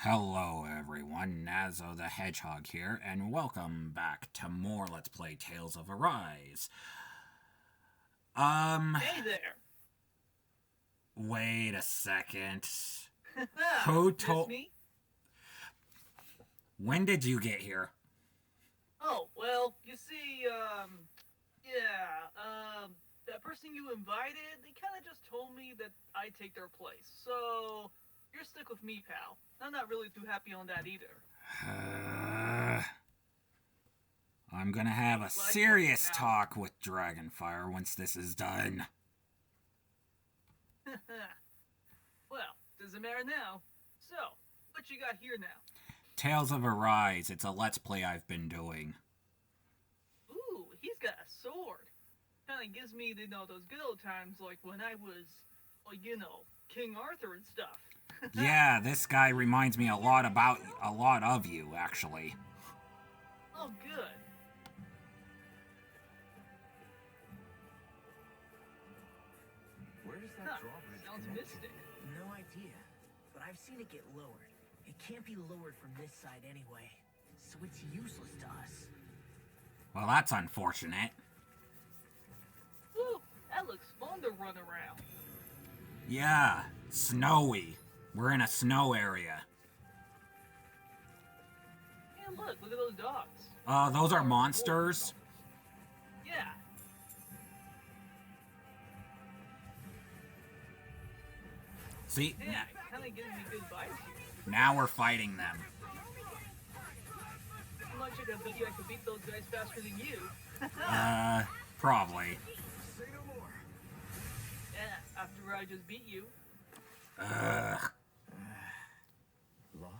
Hello everyone, Nazo the Hedgehog here, and welcome back to more Let's Play Tales of Arise. Hey there! Wait a second. Who told... me? When did you get here? Oh, well, you see, that person you invited, they kinda just told me that I'd take their place, so you're stuck with me, pal. I'm not really too happy on that either. I'm gonna have a serious talk with Dragonfire once this is done. Well, doesn't matter now. So, what you got here now? Tales of Arise, it's a Let's Play I've been doing. Ooh, he's got a sword. Kinda gives me, those good old times like when I was, well, King Arthur and stuff. Yeah, this guy reminds me a lot of you, actually. Oh, good. Where does that drawbridge Sounds mystic. No idea, but I've seen it get lowered. It can't be lowered from this side anyway, so it's useless to us. Well, that's unfortunate. Woo, that looks fun to run around. Yeah, snowy. We're in a snow area. Hey, look at those dogs. Those are monsters? Yeah. See? Yeah, it kinda gives me good vibes here. Now we're fighting them. I'm not sure I bet you I could beat those guys faster than you. Probably. Say no more. Yeah, after I just beat you. Law?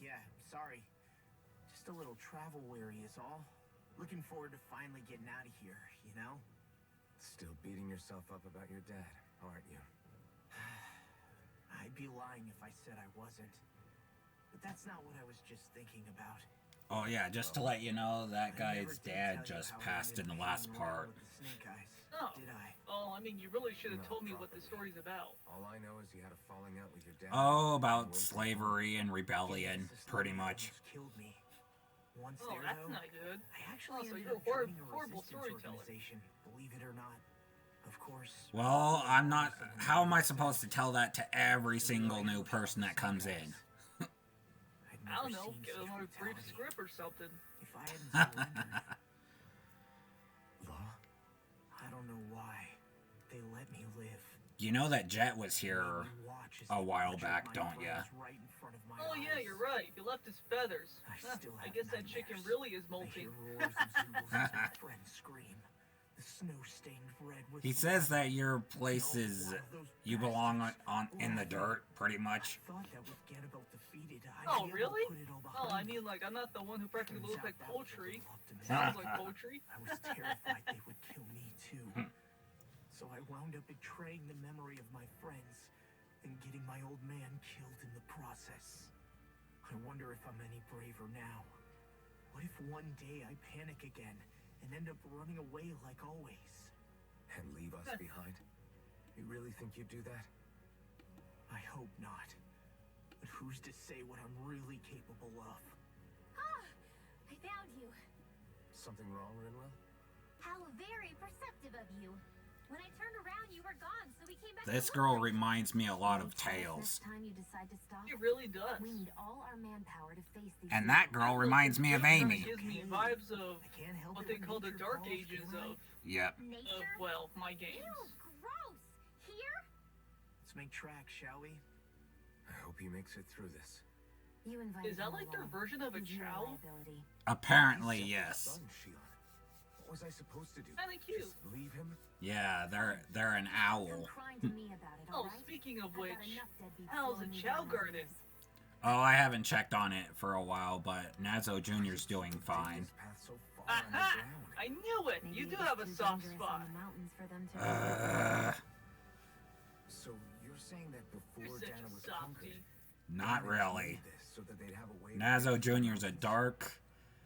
Yeah, sorry. Just a little travel weary is all. Looking forward to finally getting out of here, you know? Still beating yourself up about your dad, aren't you? I'd be lying if I said I wasn't. But that's not what I was just thinking about. Oh yeah, just to let you know, that guy's dad just passed in the last part. Oh. Did I? Oh, I mean, you really should have told me what the story's about. All I know is you had a falling out with your dad. Oh, about slavery and rebellion, pretty much. Killed me. Once Oh, there, that's though, not good. I actually So ended you're a up joining a horrible resistance storyteller. organization, believe it or not. Of course. Well, I'm not... How am I supposed to tell that to every single new person that comes in? I don't know, get another brief script or something. If I hadn't surrendered, Law? I don't know why. They let me live. You know that Jet was here Watch as a they while butchered back, my don't ya? brothers right in front of my Oh yeah, eyes. you're right. You left his feathers. I still I have guess that chicken nightmares. really is I molting. hear roars of Zeugles as my friends scream. The snow-stained red with He says that your place is... You belong in the dirt, pretty much. I thought that with Ganabelt defeated, I'd Oh, be able to really? put it all Oh, I behind me. mean, like, I'm not the one who practically Turns looks out like that was a poultry. little optimistic. Sounds like poultry. I was terrified they would kill me too. So I wound up betraying the memory of my friends and getting my old man killed in the process. I wonder if I'm any braver now. What if one day I panic again and end up running away like always? And leave us behind? You really think you'd do that? I hope not. But who's to say what I'm really capable of? Ah! I found you. Something wrong, Rinwell? How very perceptive of you. When I turned around, you were gone, so we came back. This to girl look for you. reminds me a lot of Next time Tails. you decide to stop, It really does. we need all our manpower to face these. And that girl reminds me of Amy. Gives me vibes of I can't help what it they when call the nature dark calls, ages can I? of, Yep. Nature. well, my games. Ew, gross. Here? Let's make tracks, shall we? I hope he makes it through this. You invited Is that him like their along. version of a He's no chow? liability. Apparently, He set the yes. sun shield. What was I supposed to do? Kinda cute. Just leave him? Yeah, they're an Come owl. crying to me about it, Oh, alright? speaking of I've got which, enough deadbeats how's the slowing me chow down as it garden? is. Oh, I haven't checked on it for a while, but Nazo Jr.'s doing Take fine. this path so far Aha! underground. I knew it! Maybe You do it have was a too soft dangerous spot. on the mountains for them to So you're saying that You're before such Dana a was softie. conquered, Not they really. made this so that they'd have a way to Nazo break through Jr.'s a mountains? dark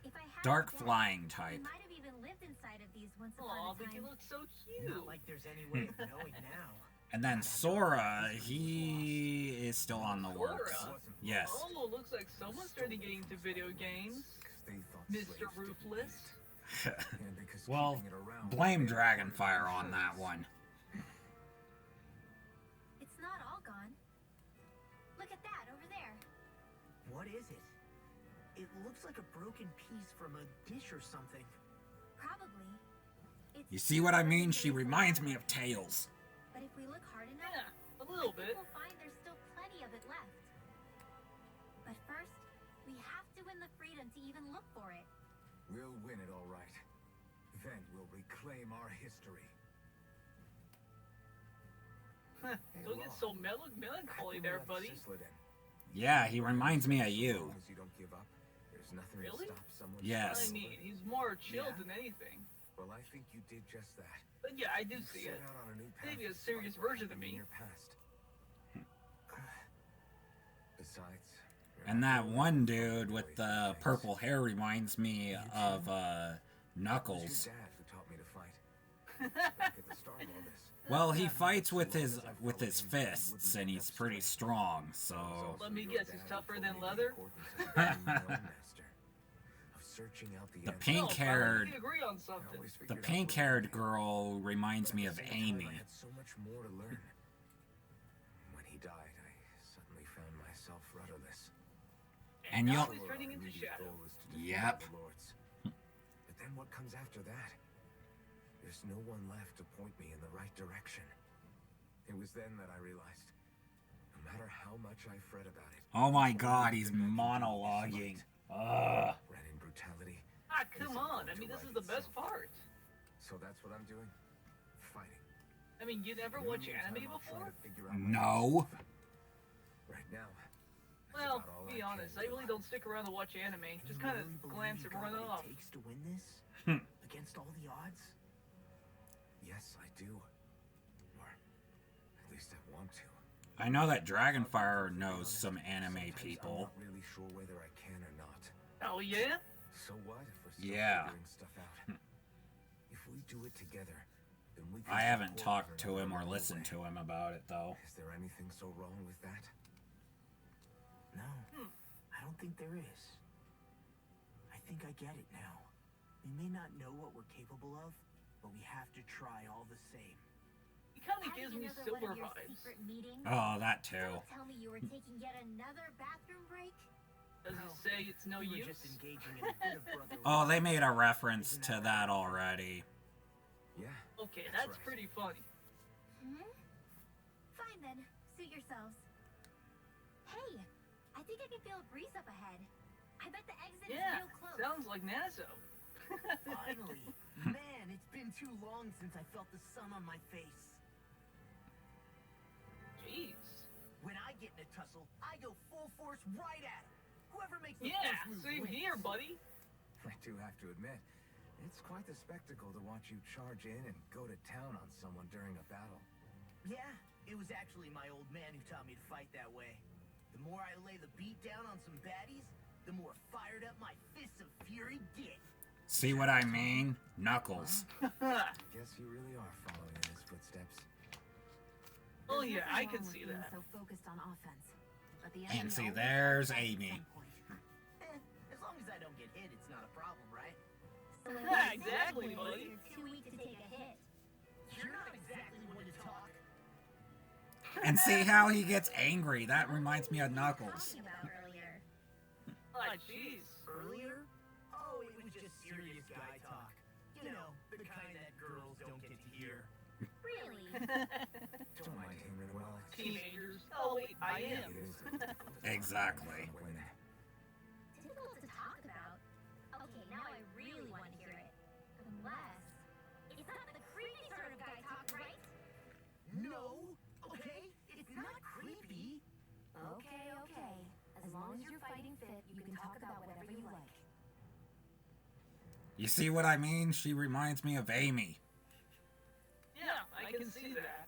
If I had Dark a guess, flying we type. might have even lived inside of these once upon Aw, a but you time. look so cute. Not like there's any way of knowing now. And then Sora, he is still on the works. Sora? Yes. Oh, looks like someone's starting getting into video games. Mr. Ruthless. Well, blame Dragonfire on that one. It's not all gone. Look at that over there. What is it? It looks like a broken piece from a dish or something. Probably. It's You see what I mean? She reminds me of Tails. But if we look hard enough, Yeah, a little I think bit. we'll find there's still plenty of it left. But first, we have to win the freedom to even look for it. We'll win it all right. Then we'll reclaim our history. Don't get so melancholy there, buddy. Yeah, he reminds me of you. As long as you don't give up, there's nothing Really? to stop someone. Yes. I mean, he's more chilled Yeah. than anything. Well, I think you did just that. But yeah, I do You see set it. out on a new path Maybe a despite serious what version of happened in me. your past. Besides, you're And not that the one only dude boy with these the days. purple hair reminds me of It was Knuckles. your dad who taught me to fight. Back at the start of all this. Well, he fights with his fists, and he's pretty strong. So Let me guess, he's tougher than leather? the pink-haired, We agree on something. the pink-haired girl reminds me of Amy. I had so much more to learn. When he died, I suddenly found myself rudderless. And now you'll- he's turning into Immediate shadow. goal was to defeat Yep. the lords. But then what comes after that? There's no one left to point me in the right direction. It was then that I realized, no matter how much I fret about it. Oh my God, he's monologuing. Ugh. Ran in brutality. Ah, come on. I mean, this is the best part. So that's what I'm doing. Fighting. I mean, you never In the watched meantime, anime I'll try before? to figure out my No. stuff. Right now. that's Well, about all be I honest, can I do. really don't stick around to watch anime. Just You kind really of believe glance you and got run what off. it takes to win this? Against all the odds? Yes, I do. Or at least I want to. I know that Dragonfire knows some anime Sometimes people. I'm not really sure whether I can or not. Oh, yeah? So what if we're still Yeah. figuring stuff out? If we do it together, then we can I haven't support talked one to him or another listened along to him about it, though. the way. Is there anything so wrong with that? No. I don't think there is. I think I get it now. We may not know what we're capable of, but we have to try all the same. He kind of Having gives me another Silver one of your vibes. secret meetings? Oh, that too. Don't tell me you were taking yet another bathroom break? Does No. it say it's no we were use? just engaging in a bit of brotherly Oh, they made a love. reference Isn't to right? that already. Yeah. Okay, That's that's right. pretty funny. Hmm? Fine then. Suit yourselves. Hey, I think I can feel a breeze up ahead. I bet the exit Yeah, is real close. sounds like Nazo. Finally! Man, it's been too long since I felt the sun on my face. Jeez. When I get in a tussle, I go full force right at him. Whoever makes the Yeah, first move same wins. here, buddy. I do have to admit, it's quite the spectacle to watch you charge in and go to town on someone during a battle. Yeah, it was actually my old man who taught me to fight that way. The more I lay the beat down on some baddies, the more fired up my fists of fury get. See what I mean? Knuckles. Guess you really are following in his footsteps. Oh There's yeah, nothing I wrong can with see being that. So focused on offense. But the And enemy see, always there's strikes back at Amy. some point. As long as I don't get hit, it's not a problem, right? So if Yeah, you're exactly, saying buddy. You're too weak to take a hit. You're not exactly one to talk. And see how he gets angry. That reminds me of Knuckles. Talking about earlier. Ah, jeez. Earlier? Oh, it was just serious guy talk. You know, the kind that girls don't get to hear. Really? Don't mind him, Manuel. It's Teenagers. Oh wait, I am. It is difficult to Exactly. find women. Difficult to talk about. Okay, now I really want to hear it. Unless it's not the creepy sort of guy talk, right? No, okay? It's not creepy. Okay, okay. As long as you're fighting fit, you can talk about whatever you like. You see what I mean? She reminds me of Amy. Yeah, I can see that.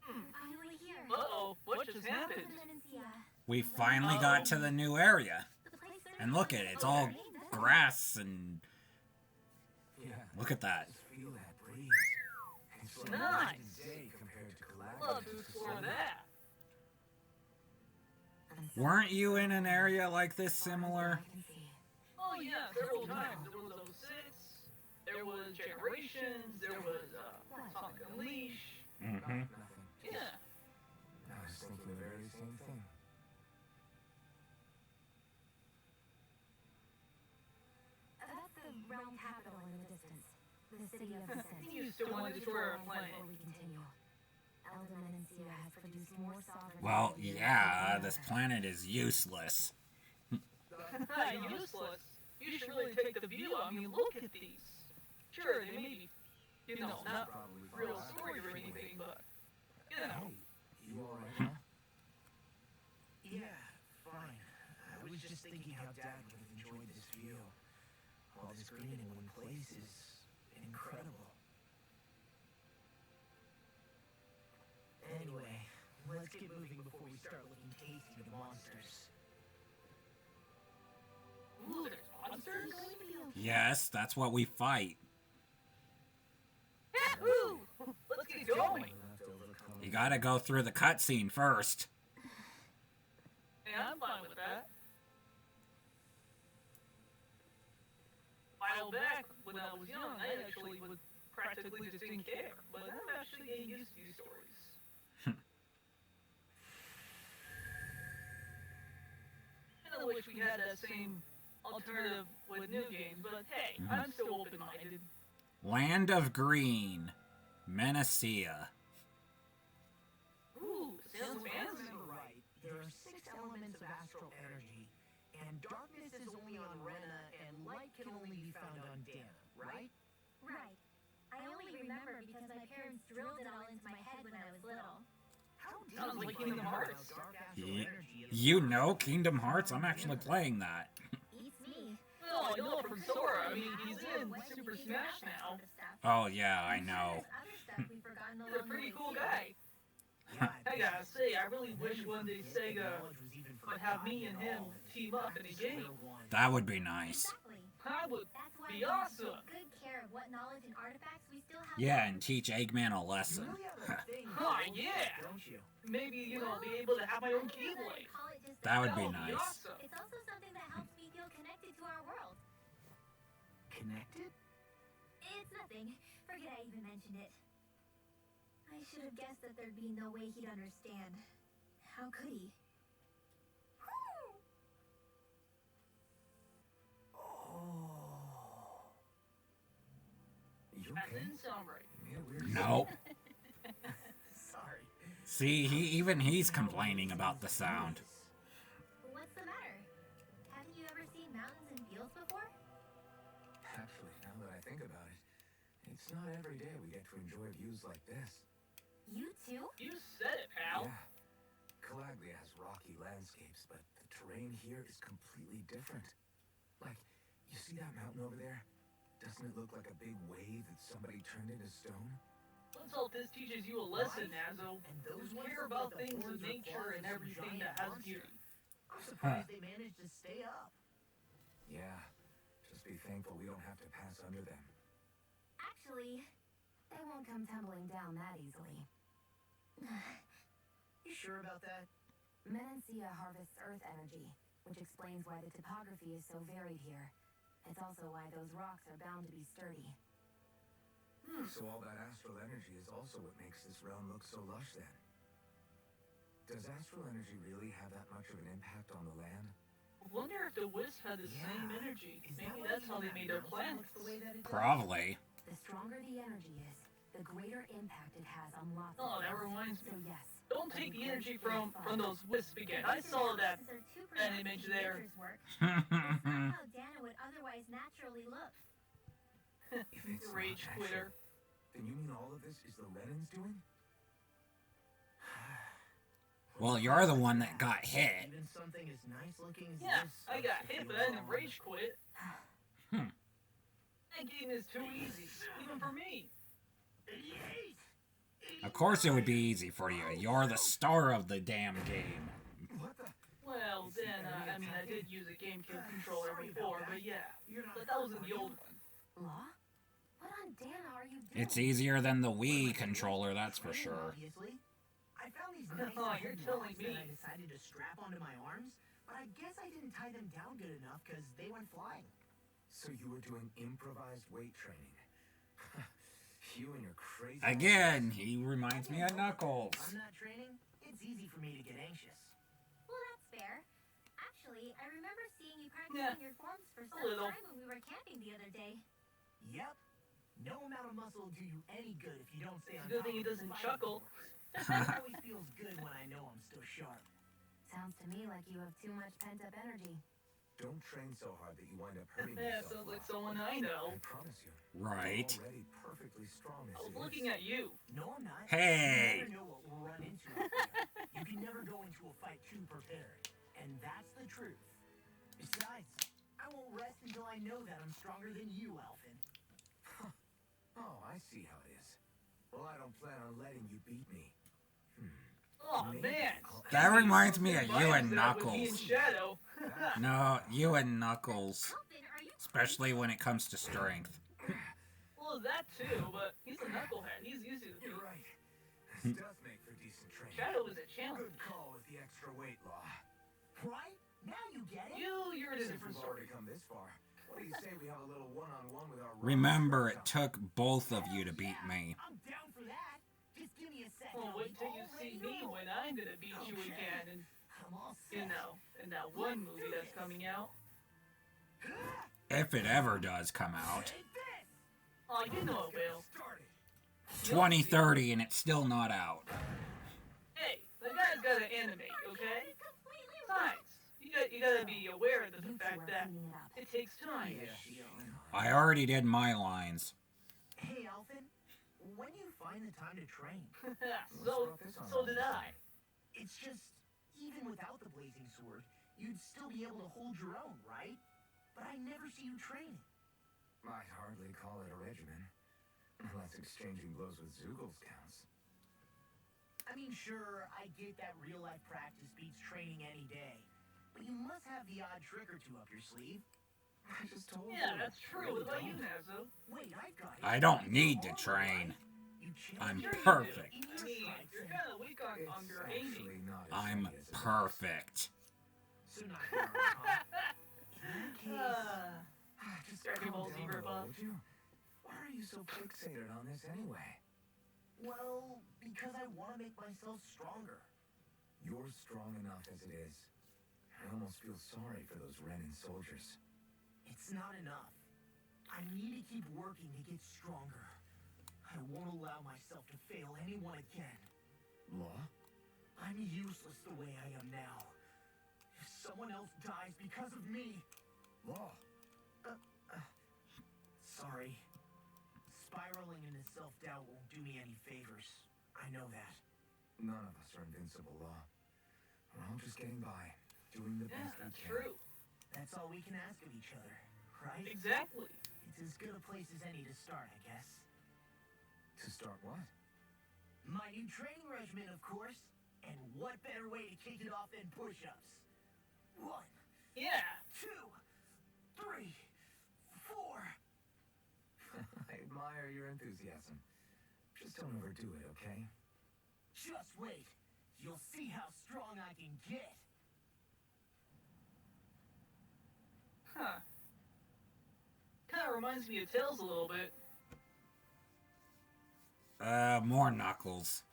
Finally here. Uh-oh, what just happened? Green Menancia. We finally got to the new area. The place And look at it, it's all grass and Yeah. Look at that. Just feel that breeze. It's so Nice. night and day compared to Love to Galactus. explore that. Weren't you in an area like this similar? Oh yeah, several times. There was 06, there was Generations, there was Sonic Unleashed. Mm-hmm. Nothing. Yeah. I was thinking the very same thing. That's the realm capital in the distance. The city of Descent. You still want to destroy our planet. Before we continue. Elder Menancia has produced more sovereign... Well, yeah, this planet is useless. Useless. You should really take the view. I mean, look at these. Sure, they may be, not real story or anything, but, Hey, you alright, huh? Yeah, fine. I was just thinking how Dad would have enjoyed this view. All this green in one place is incredible. Anyway, let's get moving before we start looking tasty to monsters. ooh, there's monsters? Yes, that's what we fight. Yahoo! Let's get going. You gotta go through the cutscene first. Yeah, I'm fine with that. A while back, when I was young, I actually would practically just didn't care. But I'm actually getting used to these stories. I wish we had that same alternative with new games, but hey, I'm still open-minded. Land of Green Menancia. Ooh, sounds fancy. Remember right, there are 6 elements of astral energy, and darkness is only on Rena, and light can only be found on Dana, right? Right. I only remember because my parents drilled it all into my head when I was little. How did Sounds you like find Kingdom out Hearts. about dark astral Ye- energy and You know Kingdom Hearts? I'm actually playing that. Eats me. Well, I know from Sora. I mean, he's in Super Smash now. Oh yeah, I know. Other stuff we've forgotten He's a along the pretty way, cool too. guy. Yeah, I gotta say, I really wish one day Sega knowledge was even would have me and him forgotten team up in a game. That would be nice. Exactly. I would That's why be we awesome. take good care of what knowledge and artifacts we still have. Yeah, left. and teach Eggman a You lesson. really have a thing Oh, for yeah. don't you? Maybe, be able to have my own I'd rather Keyblade. call it just That a- would be That nice. awesome. It's also something that helps me feel connected to our world. Connected? It's nothing. Forget I even mentioned it. I should have guessed that there'd be no way he'd understand. How could he? Oh. You That okay? didn't sound right. You made a weird Nope. Sorry. See, even he's complaining about the sound. What's the matter? Haven't you ever seen mountains and fields before? Actually, now that I think about it, it's not every day we get to enjoy views like this. You too? You said it, pal. Yeah. Calaglia has rocky landscapes, but the terrain here is completely different. Like, you see that mountain over there? Doesn't it look like a big wave that somebody turned into stone? Let's hope this teaches you a lesson, Nazo. And those You ones care look about like the things horns in or nature claws and of some everything giant that has monster. beauty. I'm surprised they managed to stay up. Yeah. Just be thankful we don't have to pass under them. Actually, they won't come tumbling down that easily. You sure about that? Menancia harvests earth energy, which explains why the topography is so varied here. It's also why those rocks are bound to be sturdy. So all that astral energy is also what makes this realm look so lush then. Does astral energy really have that much of an impact on the land? I wonder if the Wisp had the same energy. Is that Maybe why that's even how they that made their mountain planets. looks the way that it does? Probably. The stronger the energy is, the greater impact it has on lots Oh, of that things. reminds So me. yes. Don't take the energy from those Wisps again. I saw that an image there. How Dana would otherwise naturally look. If it's not Rage natural, quitter. then you mean all of this is the Renans doing? Well, you're the one that got hit. Even something as nice looking as Yeah, this I starts got to hit, feel but I didn't wrong. rage quit. Hmm. That game is too easy, even for me. Of course it would be easy for you. You're the star of the damn game. What the? Well, then, I did use a GameCube controller before, but yeah. But that was in the old one. Law? on, Dan, are you doing? It's easier than the Wii controller, that's for Training, sure. Obviously. I found these nice Oh, you're heavy telling rocks me. that I decided to strap onto my arms, but I guess I didn't tie them down good enough because they went flying. So you were doing improvised weight training. You and your crazy... Again, he reminds me of Knuckles. I'm not training. It's easy for me to get anxious. Well, that's fair. Actually, I remember seeing you practicing your forms for some little. time when we were camping the other day. Yep. No amount of muscle will do you any good if you don't stay on Good top thing he of the doesn't fighting chuckle. force. It always feels good when I know I'm still sharp. Sounds to me like you have too much pent-up energy. Don't train so hard that you wind up hurting Yeah, yourself. sounds like Law. someone I know. I promise you. Right. You're already perfectly strong as I was it looking is. at you. No, I'm not. Hey. You never know what we'll run into out there. You can never go into a fight too prepared. And that's the truth. Besides, I won't rest until I know that I'm stronger than you, Alphen. Oh, I see how it is. Well, I don't plan on letting you beat me. Oh man. That reminds me of you Vibes and that with me and Knuckles. Shadow. No, you and Knuckles. Alvin, are you Especially when it comes to strength. Well, that too, but he's a knucklehead. He's used to the You're beat. right. This does make for decent training. Shadow is a challenge. Good call with the extra weight, Law. Right? Now you get it? You're in a Since different we've story. already come this far, what do you say we have a little one-on-one with our... Remember, it took both of you to beat me. I'm down for that. Just give me a second. Well, I'll wait be till you all see ready to me roll. when I'm gonna beat you Okay. again, and I'm all you set. know, in that one movie that's coming out. If it ever does come out. Take this. Oh, you know it will. Started. 2030 and it's still not out. Hey, the guy's gotta animate, okay? Besides, you gotta be aware of the fact that it takes time. I already did my lines. Hey, Alphen. When do you find the time to train? so did I. It's just, even without the blazing sword, you'd still be able to hold your own, right? But I never see you training. I'd hardly call it a regimen. Unless exchanging blows with Zoogles counts. I mean, sure, I get that real-life practice beats training any day. But you must have the odd trick or two up your sleeve. I just told you. Yeah, that's true. What about you, Nazo? Wait, I've got it. I don't need to train. You change I'm your perfect. I mean, you're kind of weak on It's your aiming. actually not as I'm heavy as it perfect. So not hard, huh? In that case, Just Dragon calm Ball Z down a ripoff. little, would you? Why are you so fixated on this anyway? well, because I want to make myself stronger. You're strong enough as it is. I almost feel sorry for those Renin soldiers. It's not enough. I need to keep working to get stronger. I won't allow myself to fail anyone again. Law? I'm useless the way I am now. If someone else dies because of me... Law? Sorry. Spiraling into self-doubt won't do me any favors. I know that. None of us are invincible, Law. We're all just getting by, doing the Yeah, best we that's can. true. That's all we can ask of each other, right? Exactly. It's as good a place as any to start, I guess. To start what? My new training regimen, of course. And what better way to kick it off than push-ups? 1, Yeah. 2, 3, 4. I admire your enthusiasm. Just don't overdo it, okay? Just wait. You'll see how strong I can get. Huh. Kind of reminds me of Tails a little bit. More Knuckles.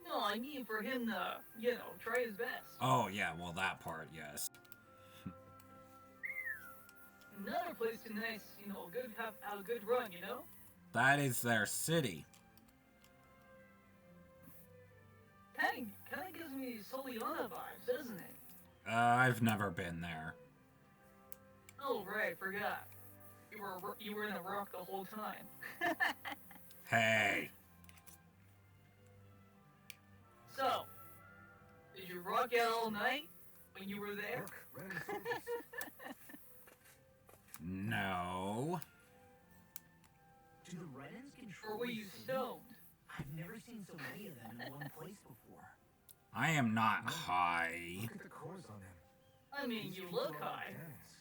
No, I mean for him to, try his best. Oh, yeah, well, that part, yes. Another place to nice, have a good run, That is their city. Kind of gives me Soliana vibes, doesn't it? I've never been there. Oh right, forgot. You were in a rock the whole time. Hey. So, did you rock out all night when you were there? Look, Renin soldiers. No. Do the Renins control Or were the you city? stoned? I've never seen so many of them in one place before. I am not high. Look at the cores on them. I mean, These you people look are all high. cannons.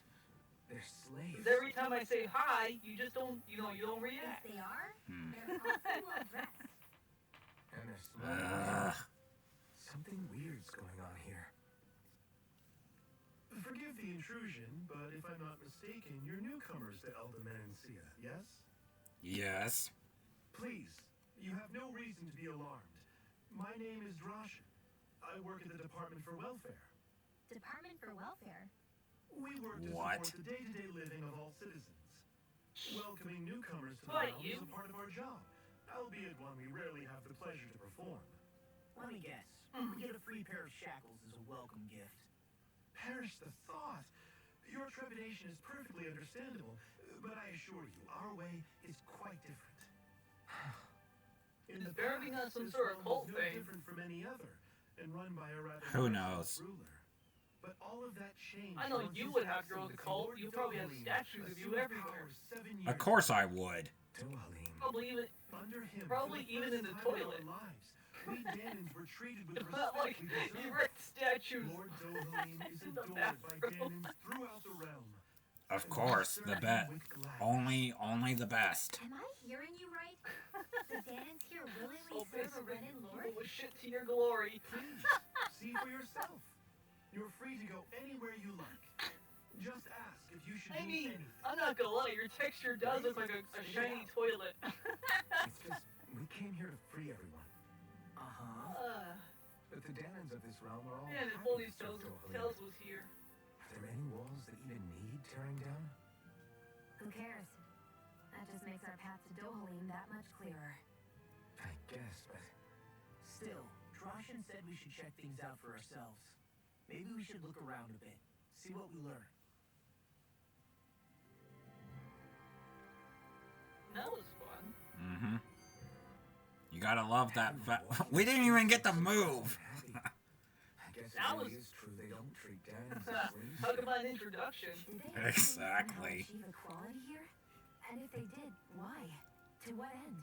They're slaves. 'Cause every time I say hi, you just don't, you don't If react. they are, Hmm. they're awfully well dressed. And they're small. Ugh. Something weird's going on here. Forgive the intrusion, but if I'm not mistaken, you're newcomers to Lord Menancia, yes? Yes. Please, you have no reason to be alarmed. My name is Droshin. I work at the Department for Welfare. Department for Welfare. We work to What? support the day-to-day living of all citizens. Welcoming newcomers to the Right, realm you. is a part of our job, albeit one we rarely have the pleasure to perform. Let me guess. We get a free pair of shackles as a welcome gift. Perish the thought. Your trepidation is perfectly understandable, but I assure you, our way is quite different. In It's bearing on some this sort of realm cult is no thing. different from any other, and run by a rather Who merciless knows? ruler. But all of that changed. I know once you His would have your own Excellency cult. Lord You probably have Dohalm statues of you assumed everywhere. power 7 Of years course ago. I would. Dohalm. Probably even, Under him, probably for the even first in the time toilet. our lives, we Danans were treated with it's not like respect we you deserve. wrecked statues. Lord Dohalm is in the adored by bathroom. Danans throughout the realm. Of and we course, serve the him bet. with gladness. Only the best. Am I hearing you right? The Danans here willingly So serve a basically, Renin you lord? will shit to your glory. Please, see for yourself. You're free to go anywhere you like. Just ask if you should I need mean, anything. I'm not gonna lie, your texture does look like a shiny toilet. It's just, we came here to free everyone. Uh-huh. But the Danans of this realm are all Man, if happy only to serve Dohalm. Tails was here. Are there any walls that even need tearing down? Who cares? That just makes our path to Dohalm that much clearer. I guess, but Still, Droshin said we should check things out for ourselves. Maybe we should look around a bit, see what we learn. That was fun. Mm-hmm. You gotta love that. We didn't even get to move. I guess That it really was- is true they don't treat Danans as slaves. Talk about an introduction. Did they actually Exactly. somehow achieve equality here? And if they did, why? To what end?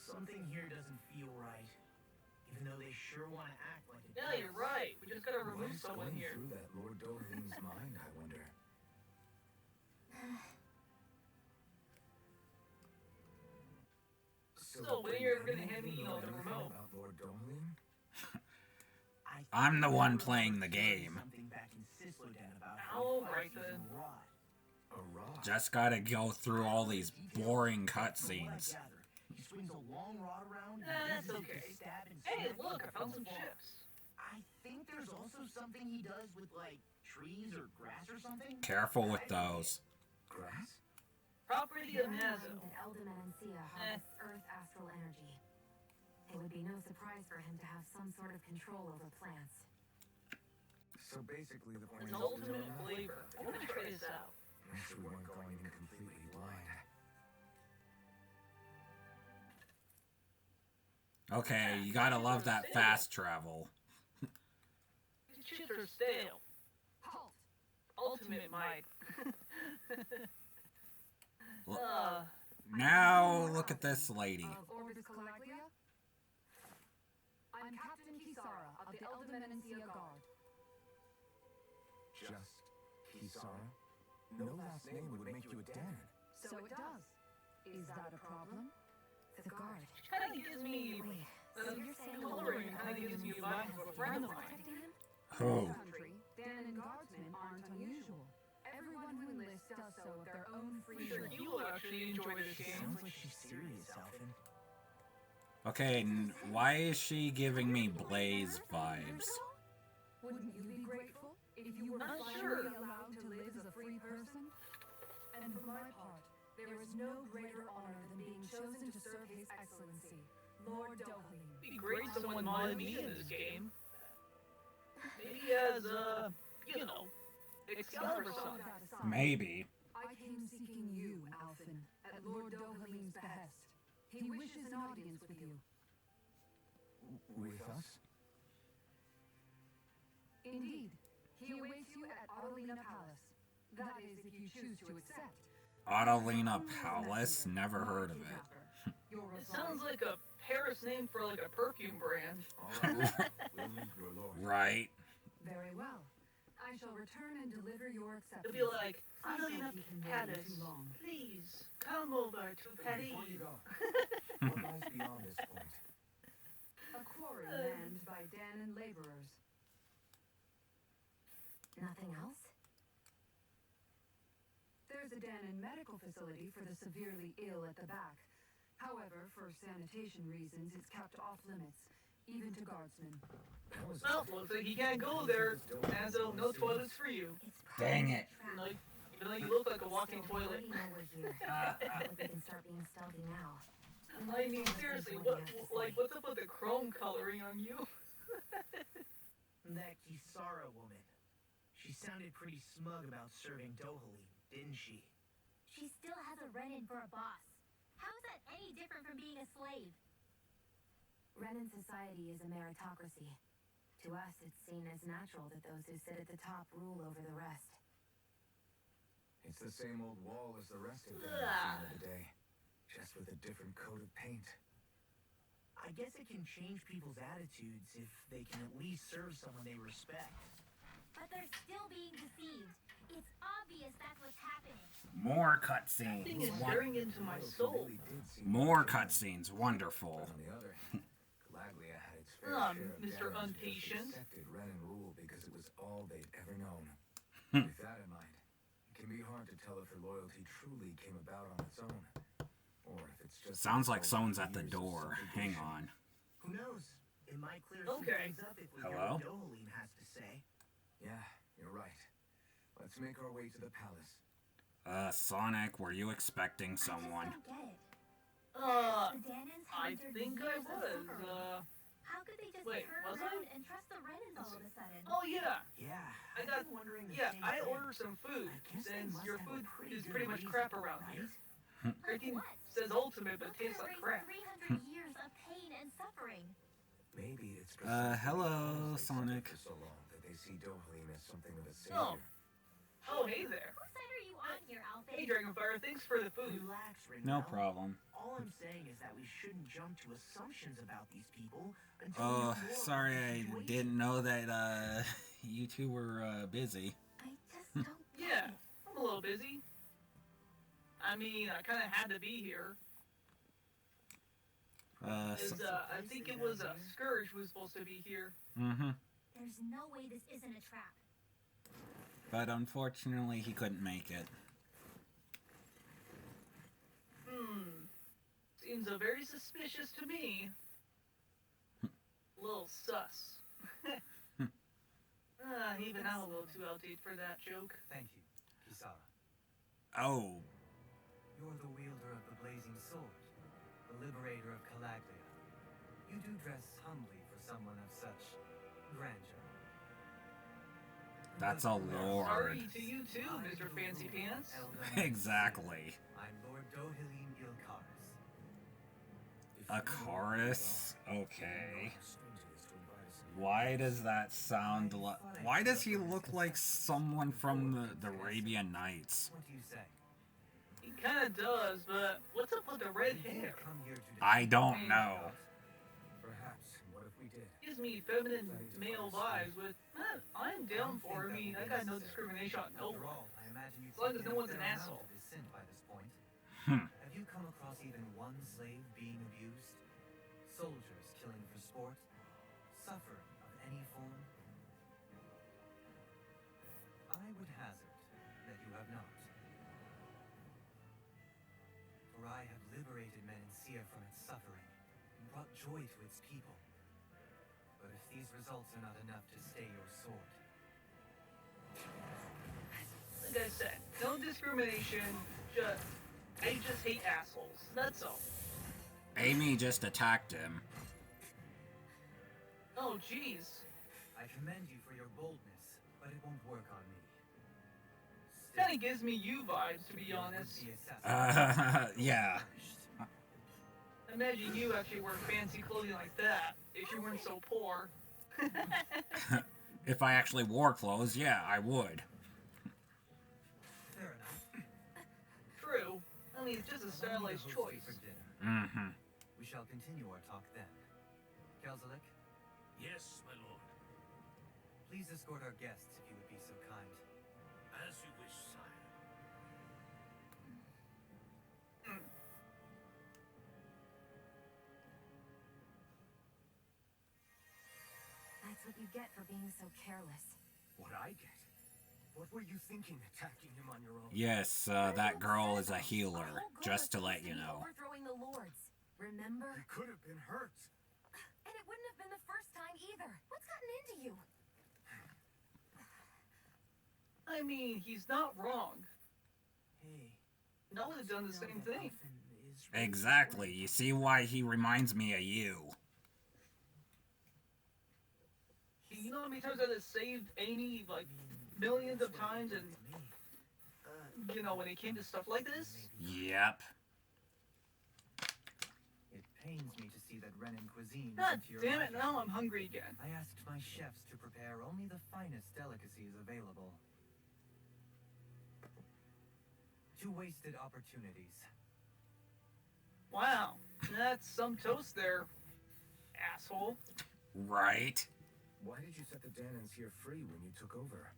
Something here doesn't feel right. Even though they sure want to act like it Yeah, does. you're right. We just gotta remove What's someone going here. through that Lord Dohalm's mind, I wonder? So, when are you ever gonna anyone hand me, know the anything remote? about Lord Dohalm? I think I'm the I one remember playing the hearing game. Something back in Sislodan about Oh, how he right fights then. using rod. A rod? Just gotta go through all these boring From what I cutscenes. gather, he swings a long rod around and That's uses it okay. to stab and Hey, smack look, I people found from some afar. chips. I think there's also something he does with, like, trees or grass or something. Careful with those. Grass? Property Bear of in Nazo. mind that Elder Menancia harvests Earth astral energy. It would be no surprise for him to have some sort of control over plants. So basically the point His is ultimate there's no flavor. I wanna try this out. Wish we weren't going in completely blind. Okay, you gotta love that fast travel. These chips are stale. Halt! Ultimate might. L- Now look at this lady. Of Orbis Calaglia? I'm Captain Kisara of the Elder Menancia Guard. Just Kisara? No last name would make you a Danan. So it does. Is that a problem? The guard. Kinda gives me. Wait, so you're saying Coloring kinda gives me a vibe of a friend of mine. protecting him? In Who? this country, Danan guardsmen aren't unusual. Everyone who enlists does so of their own free Sure, will. you will actually enjoy this game. Sounds like she's serious, Alvin. Okay, why is she giving me Blaze vibes? Wouldn't you be grateful if you were Not finally sure. allowed to live as a free person? And for my part, there is no greater honor than being chosen to serve His Excellency, Lord Dohalm. It'd be great if someone modded me in this game. Maybe as Excalibur All son. that aside, Maybe. I came seeking you, Alphen, at Lord Dohalm's behest. He wishes an audience with you. With us? Indeed, he awaits you at Adelina Palace. That is, if you choose to accept. Adelina Palace? Never heard of it. Your It sounds like a Paris name for like a perfume brand. All right. We'll meet your lord. Right. Very well. I shall return and deliver your It'll acceptance. be like, Please Alina don't keep him waiting Pattis, too long. please come over to Paris. Before you go, what lies beyond this point? A quarry manned by Danon laborers. Nothing else? There's a Danon medical facility for the severely ill at the back. However, for sanitation reasons, it's kept off limits, even to guardsmen. That was Well, looks like you can't go there, and so no toilets for you. It's probably Dang a it. trap. Like, even though you look like a walking Still, toilet. we know we're here. Like we can start being stealthy now. I mean, seriously, what's up with the chrome coloring on you? That Kisara woman. She sounded pretty smug about serving Dohalm, didn't she? She still has a Renin for a boss. How is that any different from being a slave? Renin society is a meritocracy. To us, it's seen as natural that those who sit at the top rule over the rest. It's the same old wall as the rest of them at the end of the day, just with a different coat of paint. I guess it can change people's attitudes if they can at least serve someone they respect. But they're still being deceived. It's obvious that's what's happening. More Thing is cutscenes. staring into my soul. Really did seem More like cutscenes. Wonderful. But on the other hand, Galaglia had its fair Ah, share of Mr. Danons who just Unpatient. accepted Renin rule because it was all they'd ever known. Hmm. With that in mind, it can be hard to tell if her loyalty truly came about on its own, or if it's just Sounds like the result someone's of at the years of door. Hang subjugation. on. Who knows? It might clear Okay. some things up if we Hello? hear what Dohalm has to say. Yeah, you're right. Let's make our way to the palace. Sonic, were you expecting someone? I just don't get it. The Danons I had endured think I years of was. suffering. How could they just wait, turn was I? around and trust the Renins all of a sudden? Oh yeah, Yeah, I I've got. been wondering the Yeah, same I thing. ordered some food I guess they since must your have a food pretty is good pretty much reason, crap around right? here. Like Everything what? says ultimate, but What it tastes could like erase crap. 300 years of pain and suffering? Maybe it's Hello, because they Sonic. suffered for so long that they see Dohalm as something of a Oh. savior. Oh, hey there. Whose side are you on here, Alfie? Hey, Dragonfire, thanks for the food. Relax, Renel. No problem. All I'm saying is that we shouldn't jump to assumptions about these people until we Oh, know more about sorry, the I situation. didn't know that, you two were, busy. I just don't get Yeah, it. I'm a little busy. I mean, I kind of had to be here. As, I think it was Scourge who was supposed to be here. Mm-hmm. There's no way this isn't a trap. But unfortunately, he couldn't make it. Seems very suspicious to me. A little sus. Even I'm a little too outdated for that joke. Thank you, Kisara. Oh, You're the wielder of the blazing sword, the liberator of Calaglia. You do dress humbly for someone of such grandeur. that's a lord. Sorry to you too, Mr. Fancy Pants. Exactly. I'm Lord Dohalm Ilkaris. A chorus? Okay. Why does that sound like... Why does he look like someone from the Arabian Nights? What do you say? He kind of does, but what's up with the red hair? Come here to I don't know. Perhaps. What if we did? Gives me feminine male vibes, but I'm down for it. I mean, I got no discrimination on no After one. all, I imagine you've As long as taken no a one's an fair amount asshole. of his sin by this point. Hmm. Have you come across even one slave being abused? Soldiers killing for sport? Suffering of any form? I would hazard that you have not. For I have liberated Menancia from its suffering and brought joy to its people. But if these results are not enough to stay your sword, Like I said, no discrimination. I just hate assholes. That's all. Amy just attacked him. Oh, jeez. I commend you for your boldness, but it won't work on me. Kind of gives me you vibes, to be honest. Yeah. Imagine you actually wear fancy clothing like that if you weren't so poor. If I actually wore clothes, yeah, I would. Fair enough. True. I mean, it's just a Allow me to stylized host you choice. for dinner. Mm-hmm. We shall continue our talk then. Kelzalik, Yes, my lord. Please escort our guests if you would be so kind. As you wish, sire. That's what you get for being so careless. What I get? What were you thinking attacking him on your own? Yes, that girl is a healer, just to let you know. Overthrowing the lords, remember? He could have been hurt. And it wouldn't have been the first time either. What's gotten into you? I mean, he's not wrong. Hey. I would have done the same thing. Exactly. You see why he reminds me of you. You know how many times I have saved Amy, like, millions of times, and, you know, when it came to stuff like this? Yep. It pains me to see that Renan cuisine God isn't to your damn it, liking. now I'm hungry again. I asked my chefs to prepare only the finest delicacies available. 2 wasted opportunities. Wow, that's some toast there, asshole. Right. Why did you set the Danans here free when you took over?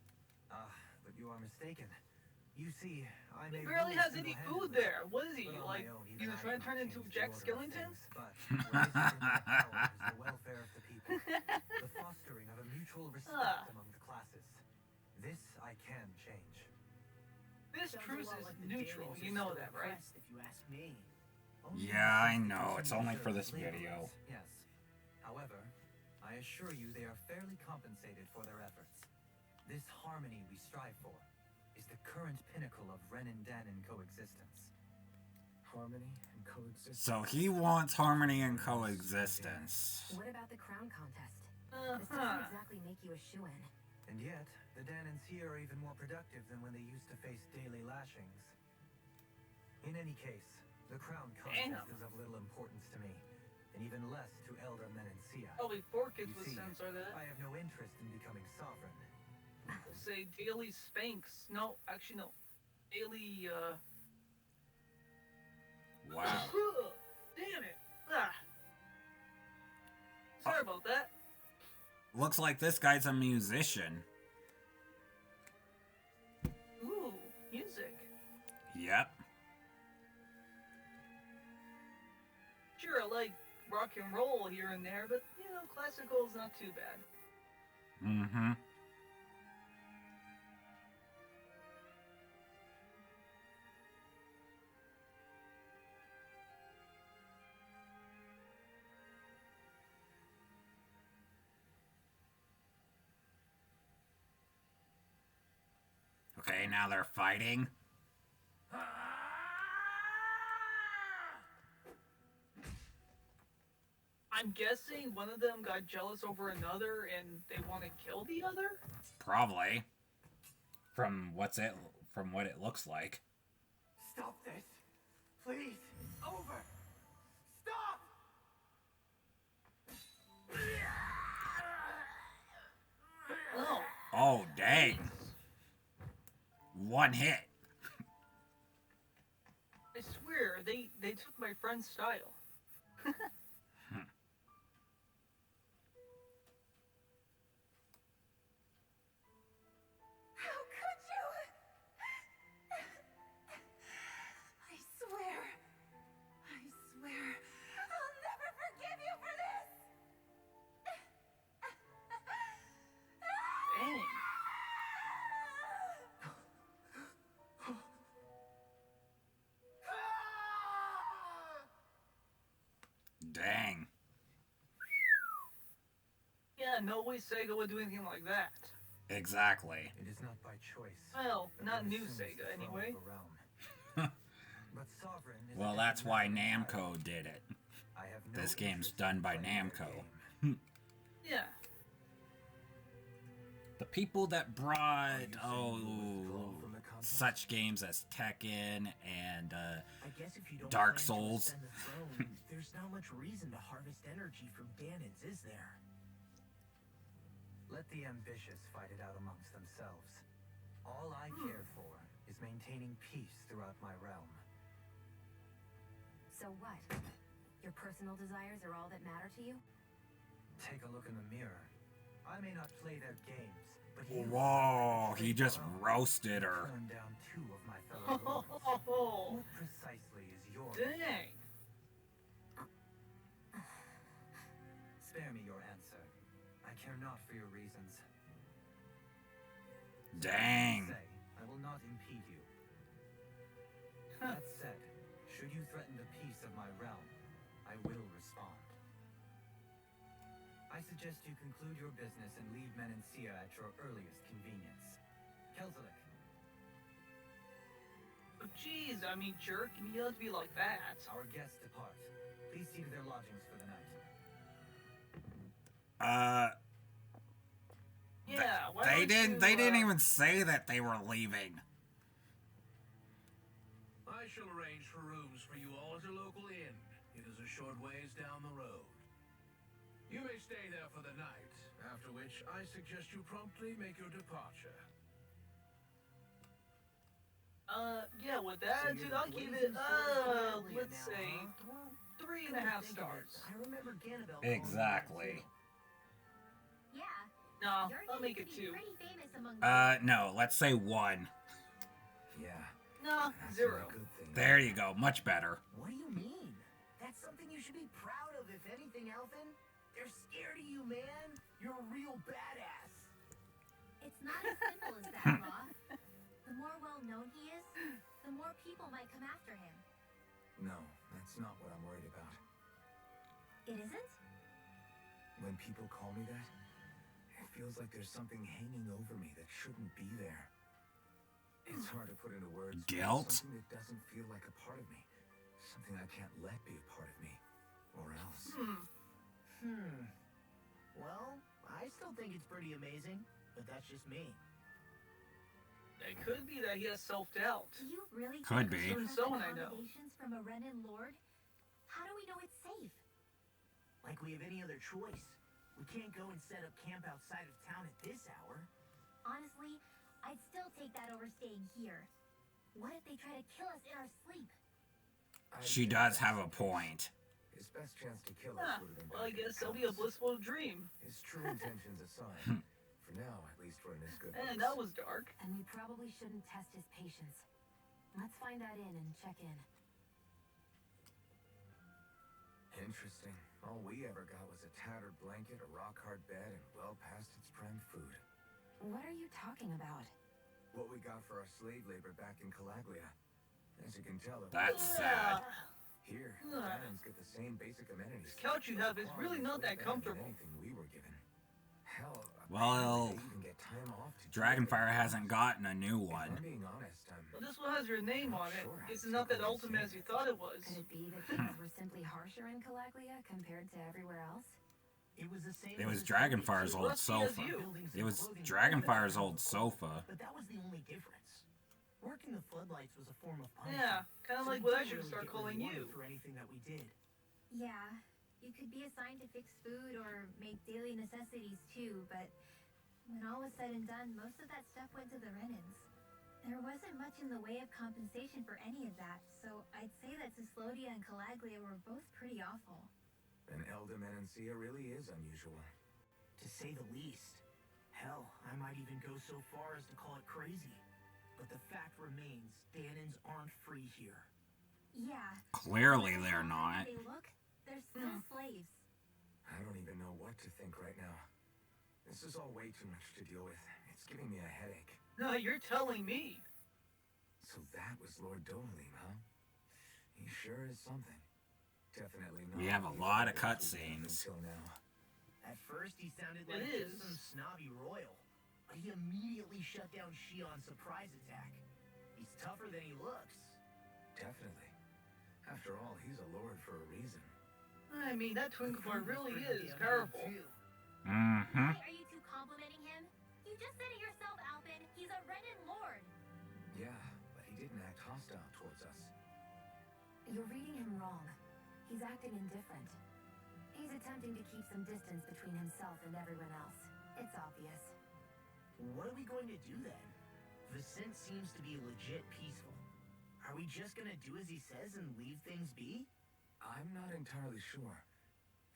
But you are mistaken. You see, I He may barely rule has any food single-handedly, there. What is he, but on like, my own, even you I trying to turn cannot into change the Jack order of Skellington? things. But what is within my power is the welfare of the people, the fostering of a mutual respect among the classes. This I can change. This truce is neutral, you know that, right? If you ask me. Only Yeah, I since the know. It's only for this laborers, video. Yes. However, I assure you they are fairly compensated for their efforts. This harmony we strive for is the current pinnacle of Renan-Danan coexistence. Harmony and coexistence. So he wants harmony and coexistence. What about the crown contest? This doesn't exactly make you a shoo-in. And yet, the Danans here are even more productive than when they used to face daily lashings. In any case, the crown contest is of little importance to me, and even less to Elder Menancia. Probably 4 kids You with see, sense are that. I have no interest in becoming sovereign. Say daily spanks. No, actually no. Daily, Wow. Damn it. Ah. Sorry about that. Looks like this guy's a musician. Ooh, music. Yep. Sure, I like rock and roll here and there, but, you know, classical is not too bad. Mm-hmm. Okay, now they're fighting. I'm guessing one of them got jealous over another and they want to kill the other? Probably. From what it looks like. Stop this. Please. Over. Stop. Oh. Oh, dang. One hit. I swear, they took my friend's style. How could you? I swear, I'll never forgive you for this. Dang. Dang. Yeah, no way Sega would do anything like that. Exactly. It is not by choice. Well, that not one new assumes Sega, the throne anyway. of a realm. But sovereign is a Well, different that's why matter entirely. Namco did it. I have no This game's interest done in by playing their Namco. game. Yeah. The people that brought, Withdraw from the contest? such games as Tekken and, I guess if you don't Dark plan to Souls. ascend the throne, there's not much reason to harvest energy from Danans, is there? Let the ambitious fight it out amongst themselves. All I care for is maintaining peace throughout my realm. So what? Your personal desires are all that matter to you? Take a look in the mirror. I may not play their games, but Whoa, he just roasted her. turned down 2 of my fellow lords. Oh, What precisely is your dang. Spare me your answer. I care not for your reasons. Dang. Say, I will not impede you. That said, should you threaten the peace of my realm, I will respond. I suggest you conclude your business and leave Menancia at your earliest convenience. Kelzalik. Oh, jeez, I mean, jerk, you have to be like that. Our guests depart. Please see to their lodgings for the night. Yeah, why They don't you, didn't even say that they were leaving. I shall arrange for rooms for you all at a local inn. It is a short ways down the road. You may stay there for the night, after which I suggest you promptly make your departure. Yeah, with that, dude, I'll give it, let's say, 3.5 stars. I remember Ganabel. Exactly. Yeah. No, You're I'll make getting it to be 2. pretty famous among No, let's say 1. Yeah. No, That's 0. a good thing. There you go, much better. What do you mean? That's something you should be proud of, if anything, Alvin. They're scared of you, man. You're a real badass. It's not as simple as that, Law. The more well-known he is, the more people might come after him. No, that's not what I'm worried about. It isn't? When people call me that, it feels like there's something hanging over me that shouldn't be there. It's hard to put into words. but Guilt? Something that doesn't feel like a part of me. Something I can't let be a part of me. Or else. Well, I still think it's pretty amazing, but that's just me. It could be that he has self-doubt. Do you really Could think be. we trust Someone I know. accommodations from a Renan Lord? How do we know it's safe? Like we have any other choice. We can't go and set up camp outside of town at this hour. Honestly, I'd still take that over staying here. What if they try to kill us in our sleep? She does have a point. His best chance to kill Huh. us would have been Well, I back in guess the it'll be a palace. blissful dream. His true intentions aside, for now, at least we're in his good And books. that was dark. And we probably shouldn't test his patience. Let's find that inn and check in. Interesting. All we ever got was a tattered blanket, a rock-hard bed, and well past its prime food. What are you talking about? What we got for our slave labor back in Calaglia. As you can tell, it That's was- sad. Here, Ugh. Danans get the same basic amenities. This couch you have is really not that Way better than comfortable. Anything we were given. Hell, Well, apparently they even get time off to do Dragonfire it. hasn't gotten a new If I'm one. being honest, Well, this one has your name on it. It's not that ultimate as you thought it was. Could it be that things were simply harsher in Calaglia compared to everywhere else? It was the same. It was as the Soviet Dragonfire's too. old Rusty as sofa. you. Buildings It and was clothing Dragonfire's equipment. old sofa. But that was the only difference. Working the floodlights was a form of punishment. Yeah, kind of so like we what I didn't should really start get calling rewarded you. for anything that we did. Yeah, you could be assigned to fix food or make daily necessities too, but when all was said and done, most of that stuff went to the Renans. There wasn't much in the way of compensation for any of that, so I'd say that Cislodia and Calaglia were both pretty awful. And Elder Menancia really is unusual. To say the least. Hell, I might even go so far as to call it crazy. But the fact remains, Danans aren't free here. Yeah. Clearly no matter they're how not. They look, they're still slaves. I don't even know what to think right now. This is all way too much to deal with. It's giving me a headache. No, you're telling me. So that was Lord Dohalm, huh? He sure is something. Definitely not. We have a what lot of we've been through cutscenes. Until now. At first, he sounded It like is. just some snobby royal. But he immediately shut down Shion's surprise attack. He's tougher than he looks. Definitely. After all, he's a lord for a reason. I mean, that twinkle boy He's really pretty is damn powerful. good, too. Mm-hmm. Why are you two complimenting him? You just said it yourself, Alvin. He's a Renan Lord. Yeah, but he didn't act hostile towards us. You're reading him wrong. He's acting indifferent. He's attempting to keep some distance between himself and everyone else. It's obvious. What are we going to do then? Vicent seems to be legit peaceful. Are we just gonna do as he says and leave things be? I'm not entirely sure.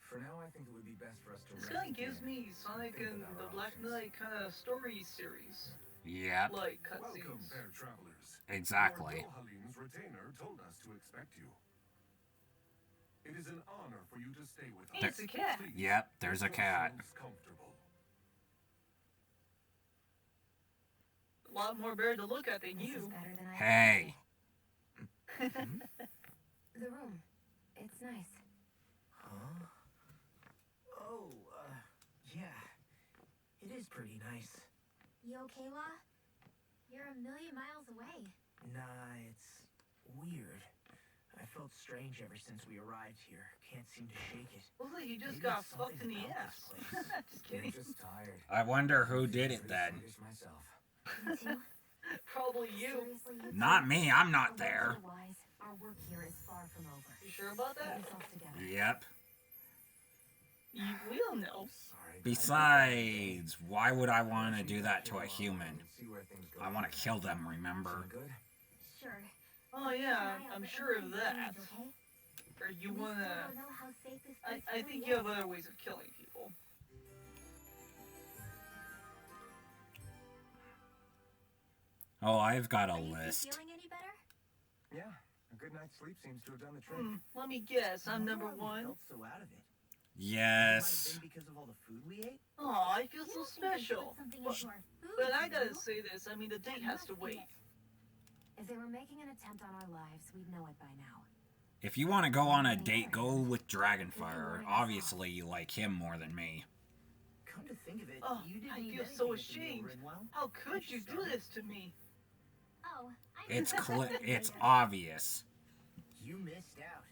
For now, I think it would be best for us to This rest kind of here. gives me Sonic Think and of the our Black options. Knight kind of story series. Yep, Like Welcome, cutscenes. fair travelers. exactly. Lord Dohalm's retainer told us to expect you. It is an honor for you to stay with us. Hey, it's a cat. Please, Yep, there's a make cat. yourselves comfortable. A lot more bear to look at than This is you. better than I Hey, The room. It's nice. Huh? Oh, yeah. It is pretty nice. You okay, La? You're a million miles away. Nah, it's weird. I felt strange ever since we arrived here. Can't seem to shake it. Looks like you just Maybe got it's fucked in something the about ass. this place. Just I'm kidding. just tired. I wonder who did it Pretty then. sluggish myself. Me too. Probably you. Seriously, you Not two? me, I'm not there. Otherwise, our work here is far from over. You sure about Get that? yourselves together. Yep. We'll know. Sorry. Besides, why would I want to do that to a human? See where things go I want to from kill them, there. remember? Sound good? Sure. Oh yeah, I'm sure of that. Okay? Or you We still wanna... don't know how safe this place I really think you have is. other ways of killing people. Oh, I've got a Are you two list. feeling any better? Yeah, a good night's sleep seems to have done the trick. Let me guess, I'm I number wonder why we one. felt so out of it. Yes. It might have been because of all the food we ate. Oh, I feel You so don't think they special. put something But, into our food, but I do gotta you? say this, I mean the date has to Must be wait. it. If they were making an attempt on our lives, we'd know it by now. If you want to go on a date, go with Dragonfire. Obviously, you like him more than me. Come to think of it, Oh, you didn't I eat feel anything so at the meal, ashamed. Rinwell. How could you do this to me? Oh, I It's obvious. You missed out.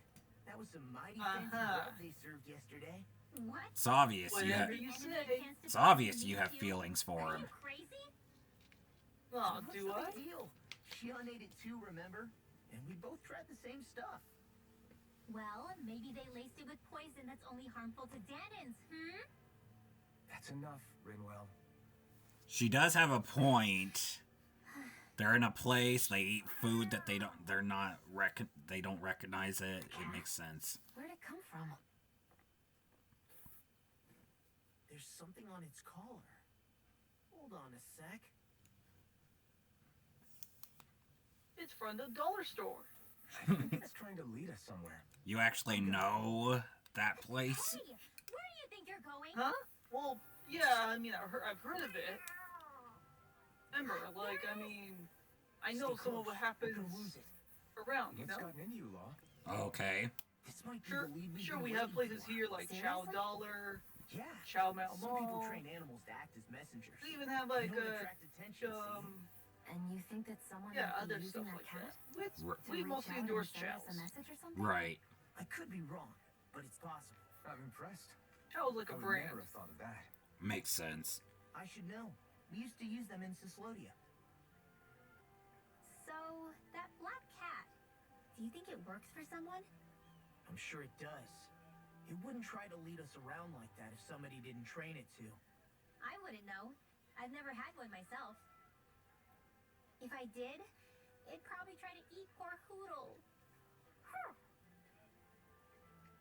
That was some mighty fancy Uh-huh. grub they served yesterday. What? It's obvious you Whatever have. you Enemy say. chance to It's be obvious me you have too? feelings for Are him. you crazy? Oh, What's do the I? big deal? Shion ate it too, remember? And we both tried the same stuff. Well, maybe they laced it with poison that's only harmful to Danins, That's enough, Rinwell. She does have a point. They're in a place, they eat food that they don't recognize it. It makes sense. Where'd it come from? There's something on its collar. Hold on a sec. It's from the dollar store. I think it's trying to lead us somewhere. You actually know that place? Hey, where do you think you're going? Huh? Well, yeah, I mean, I've heard of it. Remember, like, I mean, I know Stay some of close. what happens We're gonna lose it. around, you What's know? gotten into you, Law? Okay. This might be Sure, the lead we've sure, been we have waiting places for. here like Chow Seriously? Dollar, Yeah. Chow Mao Some people Mall. train animals to act as messengers. We even have They like don't attract attention, And you think that someone yeah, might be other using stuff our like cat that. Which R- to we reach mostly out and endorse send us Chow's. a message or something? Right. I could be wrong, but it's possible. I'm impressed. Chow's like I a would brand. never have thought of that. Makes sense. I should know. We used to use them in Cyslodia. So, that black cat, do you think it works for someone? I'm sure it does. It wouldn't try to lead us around like that if somebody didn't train it to. I wouldn't know. I've never had one myself. If I did, it'd probably try to eat poor Hoodle.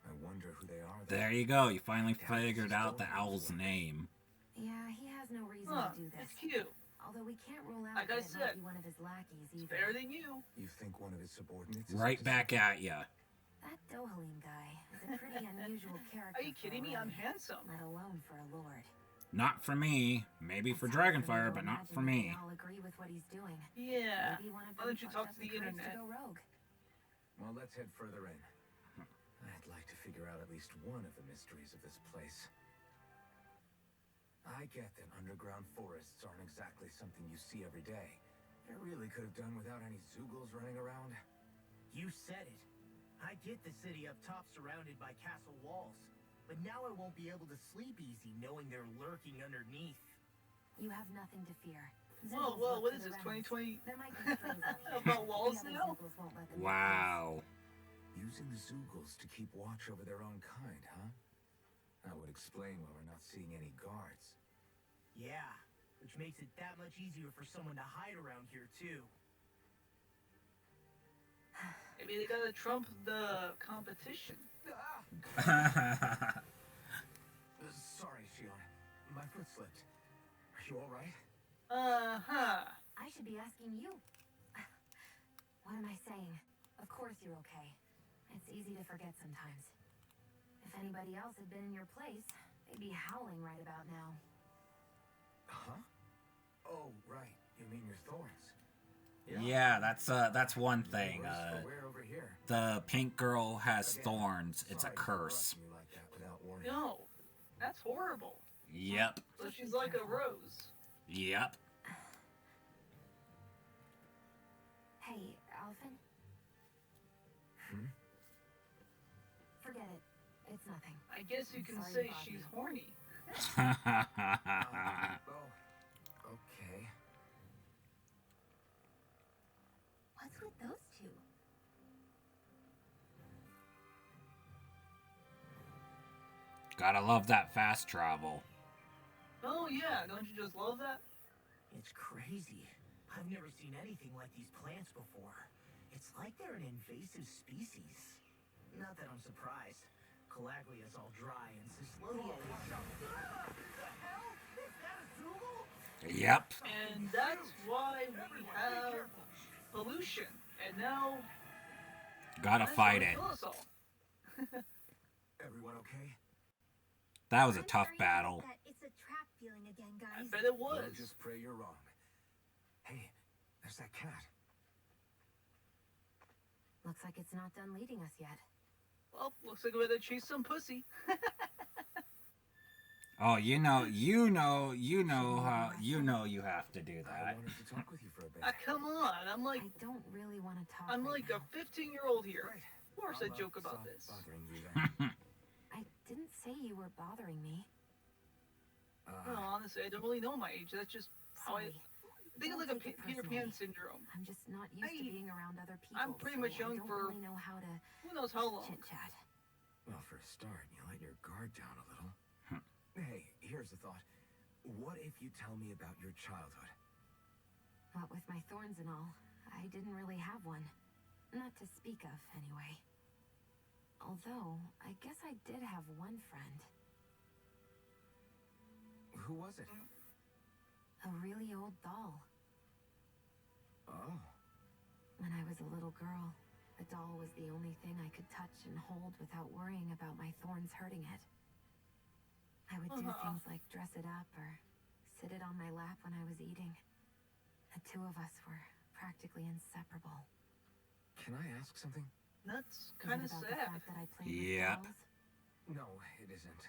I wonder who they are. though. There you go. You finally figured out the owl's name. Yeah, he has no reason Huh, to do this. it's cute. Although we can't rule out Like that I it said, might be one of his lackeys It's either. better than you. You think one of his subordinates is Right up to back something? at ya. That Dohalm guy is a pretty unusual character. Are you for kidding a me? I'm Ronin, handsome. let alone for a lord. Not for me. Maybe for It's hard me Dragonfire, to but not imagine for that me. they all agree with what he's doing. Yeah. Maybe one of Why them don't you plucked talk up to the courage internet? To go rogue. Well, let's head further in. I'd like to figure out at least one of the mysteries of this place. I get that underground forests aren't exactly something you see every day. I really could have done without any Zoogles running around. You said it. I get the city up top surrounded by castle walls, but now I won't be able to sleep easy knowing they're lurking underneath. You have nothing to fear. Whoa, Zoogles whoa, look what for is the this, remnants. 2020? There might be strays up here. About walls The other now? Zoogles won't let them get Wow. Using Zoogles to keep watch over their own kind, huh? That would explain why we're not seeing any guards. Yeah, which makes it that much easier for someone to hide around here too. Maybe they gotta trump the competition. slipped. Are you alright? Uh-huh. I should be asking you. What am I saying? Of course you're okay. It's easy to forget sometimes. If anybody else had been in your place, they'd be howling right about now. Huh? Oh, right. You mean your thorns? Yeah, that's one thing. But we're over here. The pink girl has Again, thorns. It's a sorry for curse. interrupting you like that without warning. No, that's horrible. Yep. So she's like a rose. Yep. Hey, Alvin? Hmm? Forget it. It's nothing. I guess you can Sorry say to bother she's you. horny. Oh, okay. What's with those two? Gotta love that fast travel. Oh yeah, don't you just love that? It's crazy. I've never seen anything like these plants before. It's like they're an invasive species. Not that I'm surprised. Calaglia's all dry and Cislodia is... Yep. And that's why we have pollution. And now Gotta that's fight gonna it. kill us all. Everyone okay? That was a I'm tough starting to get battle. that it's a trap feeling again, I guys. bet it Well, was. just pray you're wrong. Hey, there's that cat. Looks like it's not done leading us yet. Well, looks like we had to chase some pussy. Oh, you know how you have to do I that. wanted to talk with you for a bit. Come on, I'm like I don't really want to talk I'm right like a now. 15-year-old here. Right. Of course I joke about Stop this. bothering you then. I didn't say you were bothering me. No, honestly, I don't really know my age. That's just how I Sorry. think of Don't like a take it Peter personally. Pan syndrome. I'm just not used to being around other people. I'm pretty so much young I don't for- really know how to Who knows how long? chit chat. Well, for a start, you let your guard down a little. Hey, here's a thought. What if you tell me about your childhood? What with my thorns and all, I didn't really have one. Not to speak of, anyway. Although, I guess I did have one friend. Who was it? A really old doll. Oh. When I was a little girl, the doll was the only thing I could touch and hold without worrying about my thorns hurting it. I would do things like dress it up or sit it on my lap when I was eating. The two of us were practically inseparable. Can I ask something? That's Is kind it of about the sad. fact that I played Yep. with dolls? No, it isn't.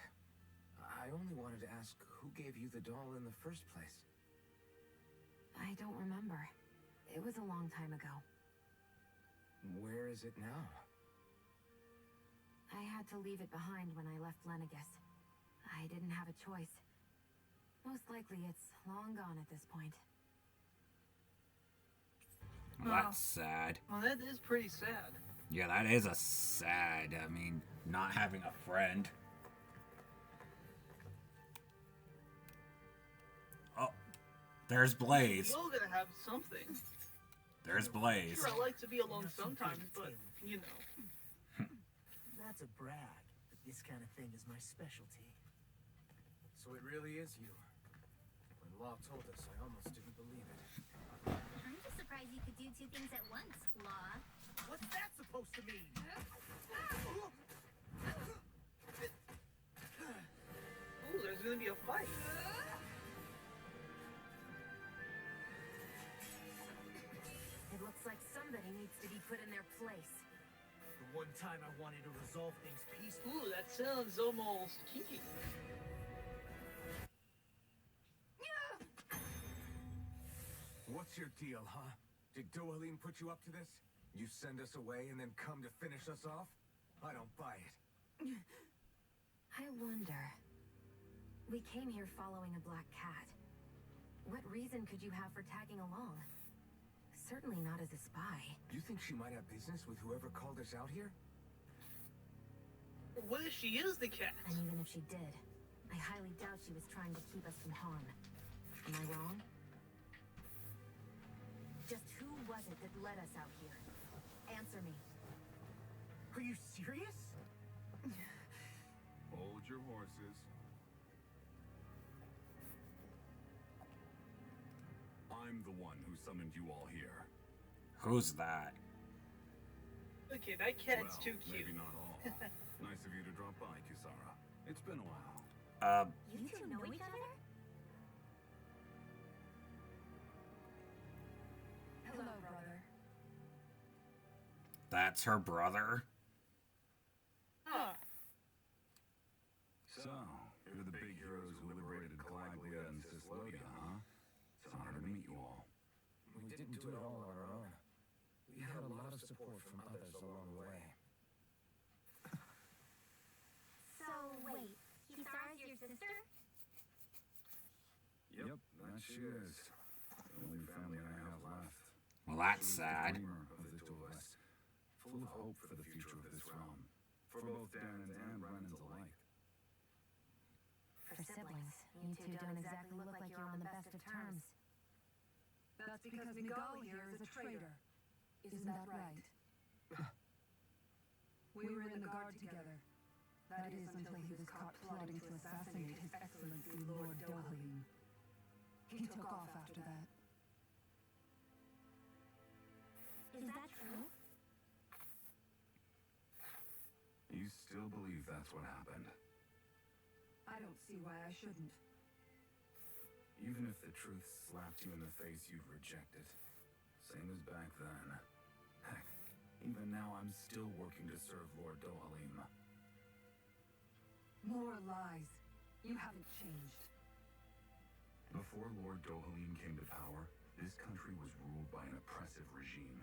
I only wanted to ask who gave you the doll in the first place. I don't remember. It was a long time ago. Where is it now? I had to leave it behind when I left Lenegus. I didn't have a choice. Most likely it's long gone at this point. Well, that's sad. Well, that is pretty sad. Yeah, that is a sad. I mean, not having a friend. Oh, there's Blaze. We all gotta have something. There's Blaze. Sure, I like to be alone sometimes, but you know. That's a brag, but this kind of thing is my specialty. So it really is you. When Law told us, I almost didn't believe it. I'm just surprised you could do two things at once, Law. What's that supposed to mean? Ooh, there's gonna be a fight. It looks like somebody needs to be put in their place. The one time I wanted to resolve things peacefully. Ooh, that sounds almost kinky. What's your deal, huh? Did Dohalm put you up to this? You send us away and then come to finish us off? I don't buy it. I wonder. We came here following a black cat. What reason could you have for tagging along? Certainly not as a spy. You think she might have business with whoever called us out here? What if she is the cat? And even if she did, I highly doubt she was trying to keep us from harm. Am I wrong? Just who was it that led us out here? Answer me. Are you serious? Hold your horses. I'm the one who summoned you all here. Who's that? Okay, that cat's too cute. Maybe not all. Nice of you to drop by, Kisara. It's been a while. You two know each other? Hello, brother. That's her brother? Huh. So, you're the big heroes who liberated Calaglia and Cislodia, huh? It's an honor to meet you all. We didn't do it all on our own. We had a lot of support from others along the way. So, wait. Kisara's your sister? Yep, that she is. The only family I have left. Well, that's She was the sad. dreamer of the two of us, full of hope for the future of this realm, for both Danans and Renans alike. For siblings, you two don't exactly look like you're on the best of terms. That's because Miguel here is a traitor. Isn't that right? We were in the guard together. That is until he was caught plotting to assassinate His Excellency Lord Dohalm. He took off after that. Is that true? You still believe that's what happened? I don't see why I shouldn't. Even if the truth slapped you in the face, you'd reject it. Same as back then. Heck, even now I'm still working to serve Lord Dohalm. More lies. You haven't changed. Before Lord Dohalm came to power, this country was ruled by an oppressive regime.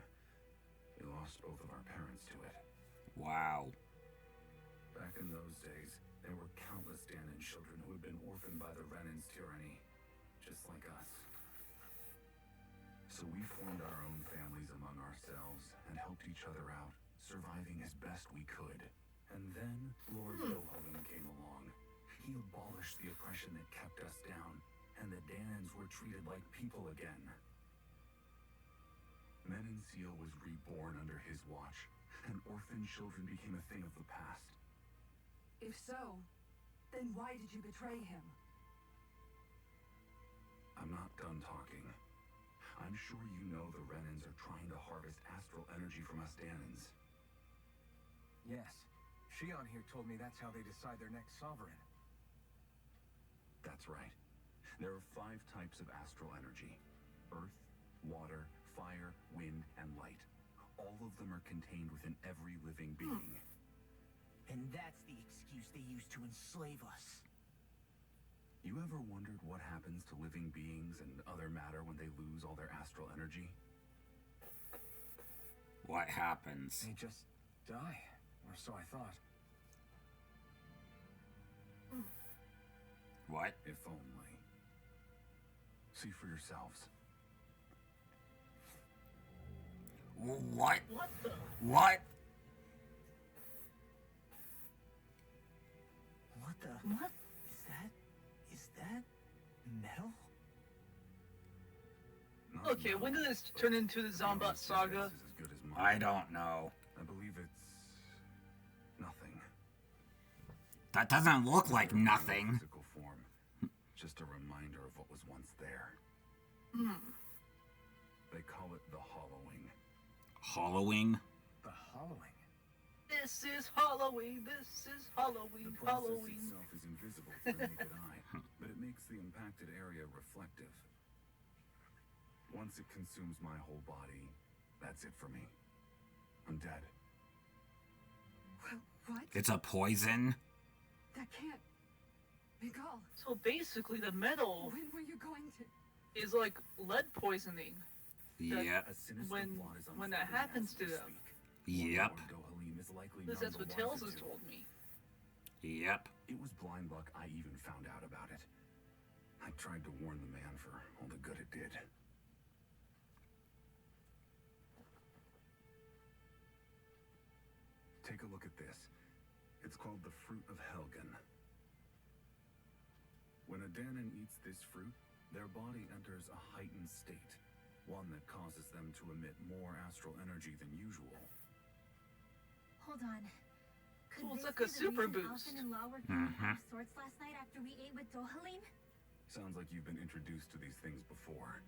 We lost both of our parents to it. Wow. Back in those days, there were countless Danan children who had been orphaned by the Renan's tyranny, just like us. So we formed our own families among ourselves and helped each other out, surviving as best we could. And then Lord Dohalm came along. He abolished the oppression that kept us down, and the Danans were treated like people again. Menancia was reborn under his watch, and orphan children became a thing of the past. If so, then why did you betray him? I'm not done talking. I'm sure you know the Renans are trying to harvest astral energy from us Danans. Yes. Shion here told me that's how they decide their next sovereign. That's right. There are 5 types of astral energy. Earth, water, fire, wind, and light. All of them are contained within every living being. And that's the excuse they use to enslave us. You ever wondered what happens to living beings and other matter when they lose all their astral energy? What happens? They just die, or so I thought. What? If only. See for yourselves. What? What the? What? What the? What? Is that metal? Not Okay, now. when did this turn into the Zombat saga? Is as good as mine. I don't know. I believe it's nothing. That doesn't look like nothing. Physical form. Just a reminder of what was once there. They call it the hollowing. Hollowing? The hollowing. This is Halloween, this is Halloween, The process Halloween. itself is invisible to the naked eye, but it makes the impacted area reflective. Once it consumes my whole body, that's it for me. I'm dead. What? It's a poison? That can't... Miguel, So basically the metal when were you going to... is like lead poisoning. Yep. A sinister When- plot is when that unfolding happens as we to them. speak. Yep. Lord Dohalm is likely At least none that's the what Tails wiser has to told it. me. Yep. It was blind luck I even found out about it. I tried to warn the man for all the good it did. Take a look at this. It's called the Fruit of Helgen. When a Danan eats this fruit, their body enters a heightened state, one that causes them to emit more astral energy than usual. Hold on. Could Well, it's this like a be the super reason boost. Alphen and Law were getting out of sorts last night after we ate with Dohalm? Sounds like you've been introduced to these things before.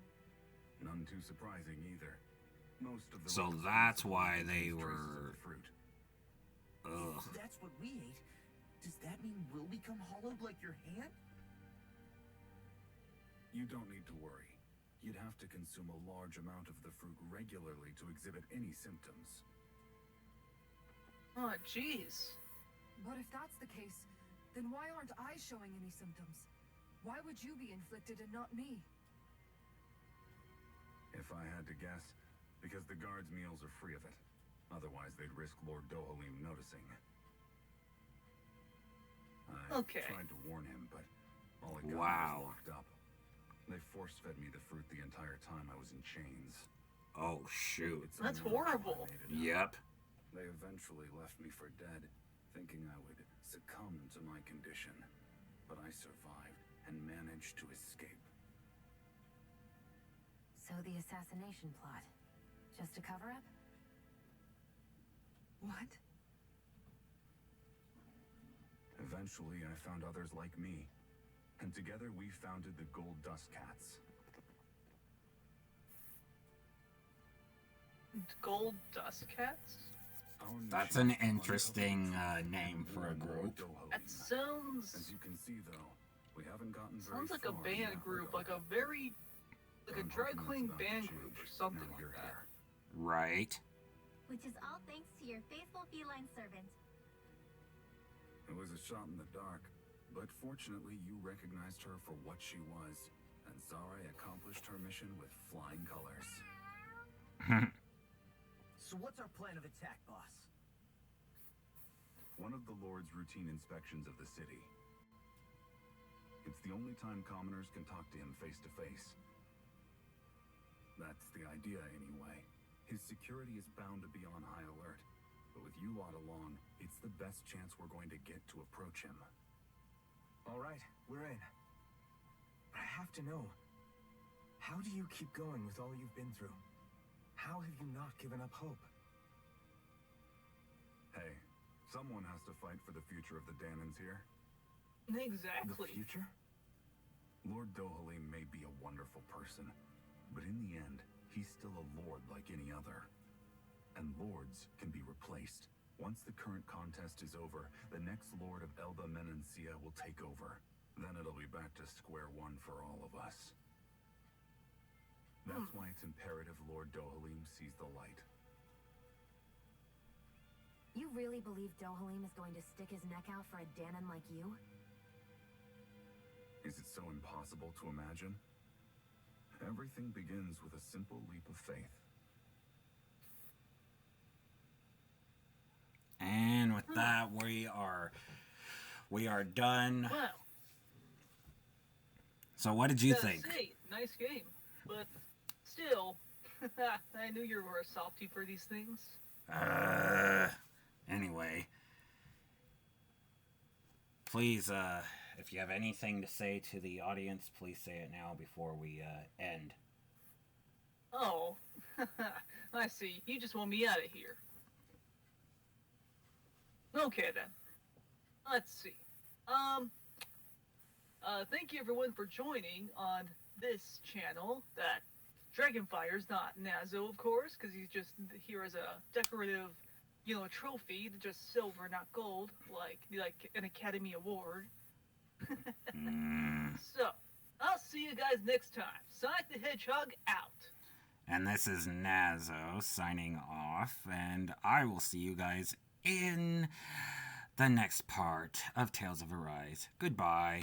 None too surprising either. Most of the So that's why they were... fruit. Ugh. If that's what we ate, does that mean we'll become hollowed like your hand? You don't need to worry. You'd have to consume a large amount of the fruit regularly to exhibit any symptoms. Oh, jeez. But if that's the case, then why aren't I showing any symptoms? Why would you be inflicted and not me? If I had to guess, because the guards' meals are free of it. Otherwise, they'd risk Lord Dohalm noticing. I tried to warn him, but all it got was locked up. They force-fed me the fruit the entire time I was in chains. Oh, shoot. That's horrible. Yep. They eventually left me for dead, thinking I would succumb to my condition. But I survived and managed to escape. So the assassination plot, just a cover-up? What? Eventually, I found others like me. And together we founded the Gold Dust Cats. Gold Dust Cats? That's an interesting name for a group. That sounds... As you can see, though, we haven't gotten very sounds like a far band group, like a very... like a drag queen band group or something like that. Right. Which is all thanks to your faithful feline servant. It was a shot in the dark, but fortunately you recognized her for what she was, and Zare accomplished her mission with flying colors. So what's our plan of attack, boss? One of the Lord's routine inspections of the city. It's the only time commoners can talk to him face to face. That's the idea, anyway. His security is bound to be on high alert, but with you lot along, it's the best chance we're going to get to approach him. All right, we're in. But I have to know, how do you keep going with all you've been through? How have you not given up hope? Hey, someone has to fight for the future of the Danans here. Exactly. The future? Lord Dohalm may be a wonderful person, but in the end, he's still a lord like any other. And lords can be replaced. Once the current contest is over, the next Lord of Green Menancia will take over. Then it'll be back to square one for all of us. That's why it's imperative Lord Dohalm sees the light. You really believe Dohalm is going to stick his neck out for a Danan like you? Is it so impossible to imagine? Everything begins with a simple leap of faith. And with that, we are done. Wow. So what did you think? Nice game. But still, I knew you were a softie for these things. Anyway. Please, if you have anything to say to the audience, please say it now before we end. Oh, I see. You just want me out of here. Okay then. Let's see. Thank you everyone for joining on this channel. That Dragonfire's not Nazo, of course, because he's just here as a decorative, trophy, just silver, not gold, like an Academy Award. So, I'll see you guys next time. Sonic the Hedgehog out. And this is Nazo signing off, and I will see you guys in the next part of Tales of Arise. Goodbye.